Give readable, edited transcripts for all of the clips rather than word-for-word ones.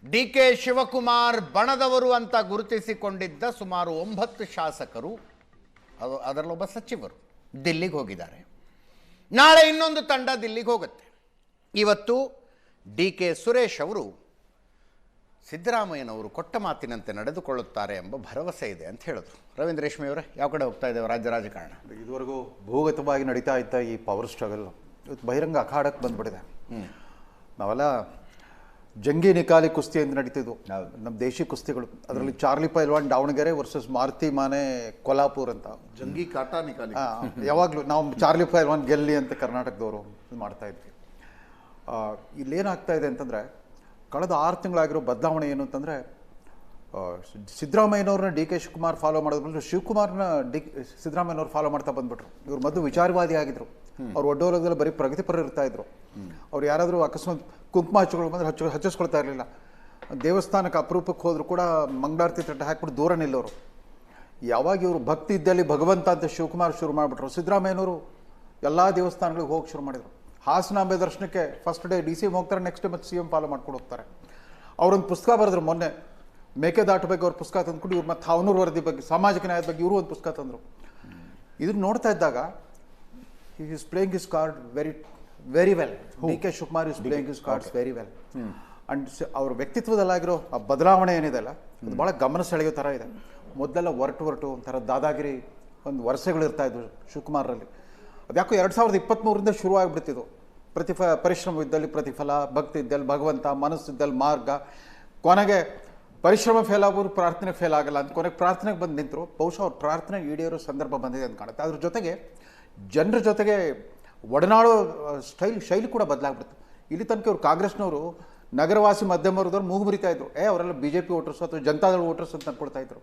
D K Shivakumar ಬಣದವರು ಅಂತ ಗುರುತಿಸಿಕೊಂಡಿದ್ದ ಸುಮಾರು 9 ಶಾಸಕರು, ಅದರಲ್ಲೊಬ್ಬ ಸಚಿವರು ದಿಲ್ಲಿಗೆ ಹೋಗಿದ್ದಾರೆ. ನಾಳೆ ಇನ್ನೊಂದು ತಂಡ ದಿಲ್ಲಿಗೆ ಹೋಗುತ್ತೆ. ಇವತ್ತು ಡಿ ಕೆ ಸುರೇಶ್ ಅವರು ಸಿದ್ದರಾಮಯ್ಯನವರು ಕೊಟ್ಟ ಮಾತಿನಂತೆ ನಡೆದುಕೊಳ್ಳುತ್ತಾರೆ ಎಂಬ ಭರವಸೆ ಇದೆ ಅಂತ ಹೇಳಿದ್ರು. ರವೀಂದ್ರ ರೇಷ್ಮೆ ಅವರೇ, ಯಾವ ಕಡೆ ಹೋಗ್ತಾ ಇದ್ದೇವೆ ರಾಜ್ಯ ರಾಜಕಾರಣ? ಇದುವರೆಗೂ ಭೂಗತವಾಗಿ ನಡೀತಾ ಇದ್ದ ಈ ಪವರ್ ಸ್ಟ್ರಗಲ್ ಇವತ್ತು ಬಹಿರಂಗ ಅಖಾಡಕ್ಕೆ ಬಂದ್ಬಿಟ್ಟಿದೆ. ನಾವೆಲ್ಲ ಜಂಗಿ ನಿಕಾಲಿ ಕುಸ್ತಿ ಅಂತ ನಡೀತಿದ್ವು, ನಮ್ಮ ದೇಶಿ ಕುಸ್ತಿಗಳು. ಅದರಲ್ಲಿ ಚಾರ್ಲಿ ಪೈಲ್ವಾನ್ ದಾವಣಗೆರೆ ವರ್ಸಸ್ ಮಾರುತಿ ಮಾನೆ ಕೊಲ್ಹಾಪುರ್ ಅಂತ ಜಂಗಿ ಕಾಟ ನಿಕಾಲಿ. ಯಾವಾಗಲೂ ನಾವು ಚಾರ್ಲಿ ಪೈಲ್ವಾನ್ ಗೆಲ್ಲಿ ಅಂತ ಕರ್ನಾಟಕದವರು ಮಾಡ್ತಾ ಇದ್ವಿ. ಇಲ್ಲೇನಾಗ್ತಾ ಇದೆ ಅಂತಂದರೆ, ಕಳೆದ 6 ತಿಂಗಳಾಗಿರೋ ಬದಲಾವಣೆ ಏನು ಅಂತಂದರೆ, ಸಿದ್ದರಾಮಯ್ಯನವ್ರನ್ನ ಡಿ ಕೆ ಶಿವಕುಮಾರ್ ಫಾಲೋ ಮಾಡೋದು ಬಂದರು, ಶಿವಕುಮಾರ್ನ ಸಿದ್ದರಾಮಯ್ಯನವ್ರು ಫಾಲೋ ಮಾಡ್ತಾ ಬಂದ್ಬಿಟ್ರು. ಇವ್ರು ಮೊದಲು ವಿಚಾರವಾದಿ ಆಗಿದ್ರು, ಅವ್ರು ಒಡ್ಡೋಲದಲ್ಲಿ ಬರೀ ಪ್ರಗತಿಪರ ಇರ್ತಾ ಇದ್ರು. ಅವ್ರು ಯಾರಾದರೂ ಅಕಸ್ಮಾತ್ ಕುಂಕುಮ ಹಚ್ಚಿಗಳು ಬಂದರೆ ಹಚ್ಚಿಸ್ಕೊಳ್ತಾ ಇರಲಿಲ್ಲ. ದೇವಸ್ಥಾನಕ್ಕೆ ಅಪರೂಪಕ್ಕೆ ಹೋದ್ರು ಕೂಡ ಮಂಗಳಾರತಿ ತಟ್ಟೆ ಹಾಕ್ಬಿಟ್ಟು ದೂರ ನಿಲ್ಲೋರು. ಯಾವಾಗ ಇವರು ಭಕ್ತಿ ಇದ್ದಲ್ಲಿ ಭಗವಂತ ಅಂತ ಶಿವಕುಮಾರ್ ಶುರು ಮಾಡಿಬಿಟ್ರು, ಸಿದ್ದರಾಮಯ್ಯನವರು ಎಲ್ಲ ದೇವಸ್ಥಾನಗಳಿಗೆ ಹೋಗಿ ಶುರು ಮಾಡಿದರು. ಹಾಸನಾಂಬೆ ದರ್ಶನಕ್ಕೆ first day D C M ಹೋಗ್ತಾರೆ, ನೆಕ್ಸ್ಟ್ ಡೇ ಮತ್ತೆ ಸಿ ಎಂ ಫಾಲೋ ಮಾಡ್ಕೊಂಡು ಹೋಗ್ತಾರೆ. ಅವರೊಂದು ಪುಸ್ತಕ ಬರೆದ್ರು ಮೊನ್ನೆ, ಮೇಕೆದಾಟು ಬಗ್ಗೆ ಅವ್ರ ಪುಸ್ತಕ ತಂದ್ಕೊಂಡು, ಇವ್ರು ಮತ್ತು ಹಾವನೂರು ವರದಿ ಬಗ್ಗೆ, ಸಾಮಾಜಿಕ ನ್ಯಾಯದ ಬಗ್ಗೆ ಇವರು ಒಂದು ಪುಸ್ತಕ ತಂದರು. ಇದನ್ನು ನೋಡ್ತಾ ಇದ್ದಾಗ he is playing his card very well. D K Shivakumar is playing his cards very well. And ಅವ್ರ ವ್ಯಕ್ತಿತ್ವದಲ್ಲಾಗಿರೋ ಆ ಬದಲಾವಣೆ ಏನಿದೆ ಅಲ್ಲ, ಅದು ಭಾಳ ಗಮನ ಸೆಳೆಯೋ ಥರ ಇದೆ. ಮೊದಲೆಲ್ಲ ಹೊರಟು ಒಂಥರ ದಾದಾಗಿರಿ ಒಂದು ವರ್ಷಗಳಿರ್ತಾ ಇದ್ವು ಶಿವಕುಮಾರಲ್ಲಿ. ಅದ್ಯಾಕೋ 2023ರಿಂದ ಶುರು ಆಗಿಬಿಡ್ತಿದ್ದು. ಪರಿಶ್ರಮ ಇದ್ದಲ್ಲಿ ಪ್ರತಿಫಲ, ಭಕ್ತಿ ಇದ್ದಲ್ಲಿ ಭಗವಂತ, ಮನಸ್ಸಿದ್ದಲ್ಲಿ ಮಾರ್ಗ. ಕೊನೆಗೆ ಪರಿಶ್ರಮ ಫೇಲ್ ಆಗೋರು ಪ್ರಾರ್ಥನೆ ಫೇಲ್ ಆಗಲ್ಲ ಅಂತ ಕೊನೆಗೆ ಪ್ರಾರ್ಥನೆಗೆ ಬಂದು ನಿಂತರು. ಬಹುಶಃ ಅವ್ರ ಪ್ರಾರ್ಥನೆ ಈಡೇರೋ ಸಂದರ್ಭ ಬಂದಿದೆ ಅಂತ ಕಾಣುತ್ತೆ. ಅದ್ರ ಜೊತೆಗೆ ಜನರ ಜೊತೆಗೆ ಒಡನಾಡೋ ಶೈಲಿ ಕೂಡ ಬದಲಾಗ್ಬಿಡ್ತು. ಇಲ್ಲಿ ತನಕ ಇವರು ಕಾಂಗ್ರೆಸ್ನವರು ನಗರವಾಸಿ ಮಧ್ಯಮ ವರ್ಗದವ್ರು ಮೂಗು ಮುರಿತಾ ಇದ್ರು, ಅವರೆಲ್ಲ BJP ವೋಟರ್ಸು ಅಥವಾ ಜನತಾದಳ ವೋಟರ್ಸ್ ಅಂತ ಅನ್ಕೊಳ್ತಾ ಇದ್ರು.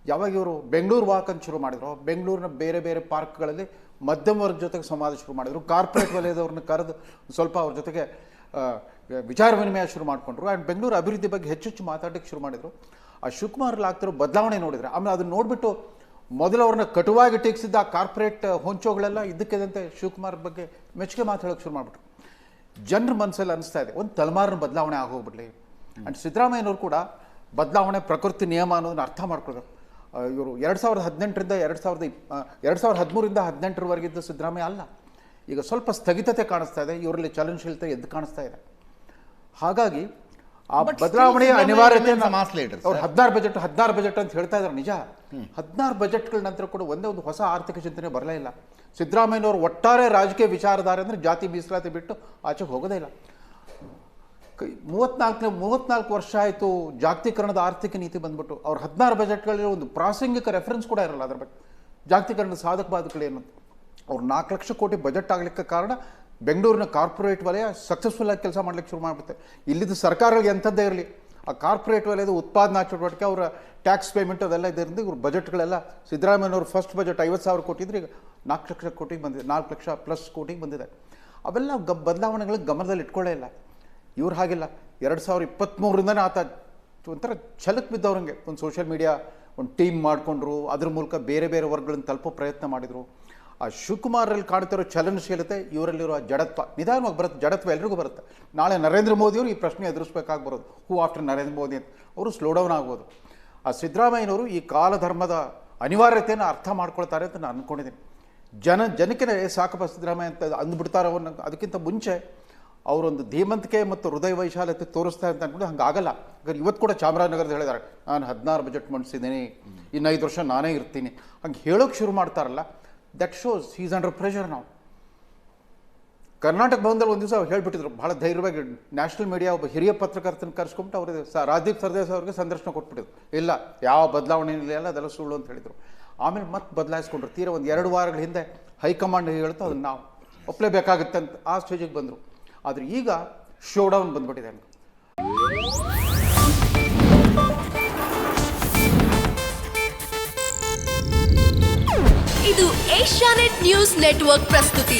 ಯಾವಾಗ ಇವರು ಬೆಂಗಳೂರು ವಾಕ್ ಅಂತ ಶುರು ಮಾಡಿದ್ರು, ಬೆಂಗಳೂರಿನ ಬೇರೆ ಬೇರೆ ಪಾರ್ಕ್ಗಳಲ್ಲಿ ಮಧ್ಯಮ ವರ್ಗ ಜೊತೆಗೆ ಸಂವಾದ ಶುರು ಮಾಡಿದ್ರು. ಕಾರ್ಪೊರೇಟ್ ವಲಯದವ್ರನ್ನ ಕರೆದು ಸ್ವಲ್ಪ ಅವ್ರ ಜೊತೆಗೆ ವಿಚಾರ ವಿನಿಮಯ ಶುರು ಮಾಡಿಕೊಂಡ್ರು. ಆ್ಯಂಡ್ ಬೆಂಗಳೂರು ಅಭಿವೃದ್ಧಿ ಬಗ್ಗೆ ಹೆಚ್ಚೆಚ್ಚು ಮಾತಾಡೋಕ್ಕೆ ಶುರು ಮಾಡಿದರು. ಆ ಶಿವಕುಮಾರಲ್ಲಿ ಆಗ್ತಿರೋ ಬದಲಾವಣೆ ನೋಡಿದರೆ, ಆಮೇಲೆ ಅದನ್ನು ನೋಡಿಬಿಟ್ಟು ಮೊದಲು ಅವ್ರನ್ನ ಕಟುವಾಗಿ ಟೀಕಿಸಿದ್ದ ಆ ಕಾರ್ಪೊರೇಟ್ ಹೊಂಚೋಗಳೆಲ್ಲ ಇದ್ದಕ್ಕಿದ್ದಂತೆ ಶಿವಕುಮಾರ್ ಬಗ್ಗೆ ಮೆಚ್ಚುಗೆ ಮಾತು ಹೇಳೋಕ್ಕೆ ಶುರು ಮಾಡಿಬಿಟ್ರು. ಜನರ ಮನಸ್ಸಲ್ಲಿ ಅನಿಸ್ತಾ ಇದೆ ಒಂದು ತಲೆಮಾರಿನ ಬದಲಾವಣೆ ಆಗೋಗ್ಬಿಡ್ಲಿ. ಆ್ಯಂಡ್ ಸಿದ್ದರಾಮಯ್ಯನವರು ಕೂಡ ಬದಲಾವಣೆ ಪ್ರಕೃತಿ ನಿಯಮ ಅನ್ನೋದನ್ನ ಅರ್ಥ ಮಾಡ್ಕೊಳ್ಬೇಕು. ಇವರು 2018ರಿಂದ 2013ರಿಂದ 18ರವರೆಗಿದ್ದ ಸಿದ್ದರಾಮಯ್ಯ ಅಲ್ಲ. ಈಗ ಸ್ವಲ್ಪ ಸ್ಥಗಿತತೆ ಕಾಣಿಸ್ತಾ ಇದೆ, ಇವರಲ್ಲಿ ಚಲನಶೀಲತೆ ಎದ್ದು ಕಾಣಿಸ್ತಾ ಇದೆ. ಹಾಗಾಗಿ ಆ ಬದಲಾವಣೆಯ ಅನಿವಾರ್ಯತೆ ಅವ್ರು 16 ಬಜೆಟ್ ಅಂತ ಹೇಳ್ತಾ ಇದ್ದಾರೆ. ನಿಜ, 16 ಬಜೆಟ್ಗಳ ನಂತರ ಕೂಡ ಒಂದೇ ಒಂದು ಹೊಸ ಆರ್ಥಿಕ ಚಿಂತನೆ ಬರಲೇ ಇಲ್ಲ. ಸಿದ್ದರಾಮಯ್ಯನವರು ಒಟ್ಟಾರೆ ರಾಜಕೀಯ ವಿಚಾರಧಾರೆ ಅಂದರೆ ಜಾತಿ ಮೀಸಲಾತಿ ಬಿಟ್ಟು ಆಚೆಗೆ ಹೋಗೋದೇ ಇಲ್ಲ. 34 ವರ್ಷ ಆಯಿತು ಜಾಗತೀಕರಣದ ಆರ್ಥಿಕ ನೀತಿ ಬಂದ್ಬಿಟ್ಟು. ಅವ್ರ 16 ಬಜೆಟ್ಗಳಲ್ಲಿ ಒಂದು ಪ್ರಾಸಂಗಿಕ ರೆಫರೆನ್ಸ್ ಕೂಡ ಇರಲ್ಲ ಅದ್ರ ಬಗ್ಗೆ. ಜಾಗತೀಕರಣದ ಸಾಧಕ ಬಾಧಕಗಳೇನು? ಅವ್ರು 4 ಲಕ್ಷ ಕೋಟಿ ಬಜೆಟ್ ಆಗಲಿಕ್ಕೆ ಕಾರಣ ಬೆಂಗಳೂರಿನ ಕಾರ್ಪೊರೇಟ್ ವಲಯ ಸಕ್ಸಸ್ಫುಲ್ ಆಗಿ ಕೆಲಸ ಮಾಡ್ಲಿಕ್ಕೆ ಶುರು ಮಾಡಿಬಿಡುತ್ತೆ. ಇಲ್ಲಿದ್ದು ಸರ್ಕಾರಗಳಿಗೆ ಎಂಥದ್ದೇ ಇರಲಿ, ಆ ಕಾರ್ಪೊರೇಟ್ ವಲಯದ ಉತ್ಪಾದನಾ ಚಟುವಟಿಕೆ, ಅವರ ಟ್ಯಾಕ್ಸ್ ಪೇಮೆಂಟ್ ಅದೆಲ್ಲ ಇದರಿಂದ ಇವ್ರ ಬಜೆಟ್ಗಳೆಲ್ಲ, ಸಿದ್ದರಾಮಯ್ಯನವರು ಫಸ್ಟ್ ಬಜೆಟ್ 50,000 ಕೋಟಿ ಇದ್ರೆ ಈಗ 4 ಲಕ್ಷ ಕೋಟಿಗೆ ಬಂದಿದೆ, 4 ಲಕ್ಷ ಪ್ಲಸ್ ಕೋಟಿಗೆ ಬಂದಿದೆ. ಅವೆಲ್ಲ ಬದಲಾವಣೆಗಳಿಗೆ ಗಮನದಲ್ಲಿ ಇಟ್ಕೊಳ್ಳೇ ಇಲ್ಲ. ಇವ್ರು ಹಾಗಿಲ್ಲ. 2023ರಿಂದನೇ ಆತ ಒಂಥರ ಛಲಕ್ ಬಿದ್ದವ್ರಂಗೆ ಒಂದು ಸೋಷಿಯಲ್ ಮೀಡಿಯಾ ಒಂದು ಟೀಮ್ ಮಾಡಿಕೊಂಡ್ರು, ಅದ್ರ ಮೂಲಕ ಬೇರೆ ಬೇರೆ ವರ್ಗಗಳನ್ನು ತಲುಪೋ ಪ್ರಯತ್ನ ಮಾಡಿದರು. ಆ ಶಿವಕುಮಾರಲ್ಲಿ ಕಾಣ್ತಿರೋ ಚಲನಶೀಲತೆ, ಇವರಲ್ಲಿರೋ ಜಡತ್ವ ನಿಧಾನವಾಗಿ ಬರುತ್ತೆ. ಜಡತ್ವ ಎಲ್ರಿಗೂ ಬರುತ್ತೆ. ನಾಳೆ ನರೇಂದ್ರ ಮೋದಿಯವರು ಈ ಪ್ರಶ್ನೆ ಎದುರಿಸ್ಬೇಕಾಗಿ ಬರೋದು, ಹೂ ಆಫ್ಟರ್ ನರೇಂದ್ರ ಮೋದಿ ಅಂತ. ಅವರು ಸ್ಲೋ ಡೌನ್ ಆಗ್ಬೋದು. ಆ ಸಿದ್ದರಾಮಯ್ಯನವರು ಈ ಕಾಲಧರ್ಮದ ಅನಿವಾರ್ಯತೆಯನ್ನು ಅರ್ಥ ಮಾಡ್ಕೊಳ್ತಾರೆ ಅಂತ ನಾನು ಅಂದ್ಕೊಂಡಿದ್ದೀನಿ. ಜನಕ್ಕೆ ಸಾಕಪ್ಪ ಸಿದ್ದರಾಮಯ್ಯ ಅಂತ ಅಂದ್ಬಿಡ್ತಾರೆ ಅನ್ನೋ ಅದಕ್ಕಿಂತ ಮುಂಚೆ ಅವರೊಂದು ಧೀಮಂತಿಕೆ ಮತ್ತು ಹೃದಯ ವೈಶಾಲ್ಯತೆ ತೋರಿಸ್ತಾರೆ ಅಂತ ಅಂದ್ಕೊಂಡು ಹಂಗಾಗಲ್ಲ. ಇವತ್ತು ಕೂಡ ಚಾಮರಾಜನಗರದ ಹೇಳಿದ್ದಾರೆ, ನಾನು 16 ಬಜೆಟ್ ಮಂಡಿಸಿದ್ದೀನಿ, ಇನ್ನು 5 ವರ್ಷ ನಾನೇ ಇರ್ತೀನಿ, ಹಂಗೆ ಹೇಳೋಕ್ಕೆ ಶುರು ಮಾಡ್ತಾರಲ್ಲ, that shows he is under pressure. ನಾವು ಕರ್ನಾಟಕ ಭವನದಲ್ಲಿ ಒಂದು ದಿವಸ ಹೇಳ್ಬಿಟ್ಟಿದ್ರು ಭಾಳ ಧೈರ್ಯವಾಗಿ, ನ್ಯಾಷನಲ್ ಮೀಡಿಯಾ ಒಬ್ಬ ಹಿರಿಯ ಪತ್ರಕರ್ತನ ಕರೆಸ್ಕೊಂಬಿಟ್ಟು ಅವ್ರಿಗೆ ರಾಜದೀಪ್ ಸರ್ದೇಸಾಯಿ ಅವ್ರಿಗೆ ಸಂದರ್ಶನ ಕೊಟ್ಬಿಟ್ಟಿದ್ರು. ಇಲ್ಲ, ಯಾವ ಬದಲಾವಣೆ ಇಲ್ಲ, ಅದೆಲ್ಲ ಸುಳ್ಳು ಅಂತ ಹೇಳಿದರು. ಆಮೇಲೆ ಮತ್ತೆ ಬದಲಾಯಿಸ್ಕೊಂಡ್ರು. ತೀರಾ ಒಂದು 2 ವಾರಗಳ ಹಿಂದೆ ಹೈಕಮಾಂಡ್ ಹೇಳ್ತು ಅದನ್ನು ನಾವು ಒಪ್ಪಲೇಬೇಕಾಗುತ್ತೆ ಅಂತ ಆ ಸ್ಟೇಜಿಗೆ ಬಂದರು. ಆದರೆ ಈಗ ಶೋ ಡೌನ್ ಬಂದ್ಬಿಟ್ಟಿದೆ. ಇದು ಏಷ್ಯಾನೆಟ್ ನ್ಯೂಸ್ ನೆಟ್ವರ್ಕ್ ಪ್ರಸ್ತುತಿ.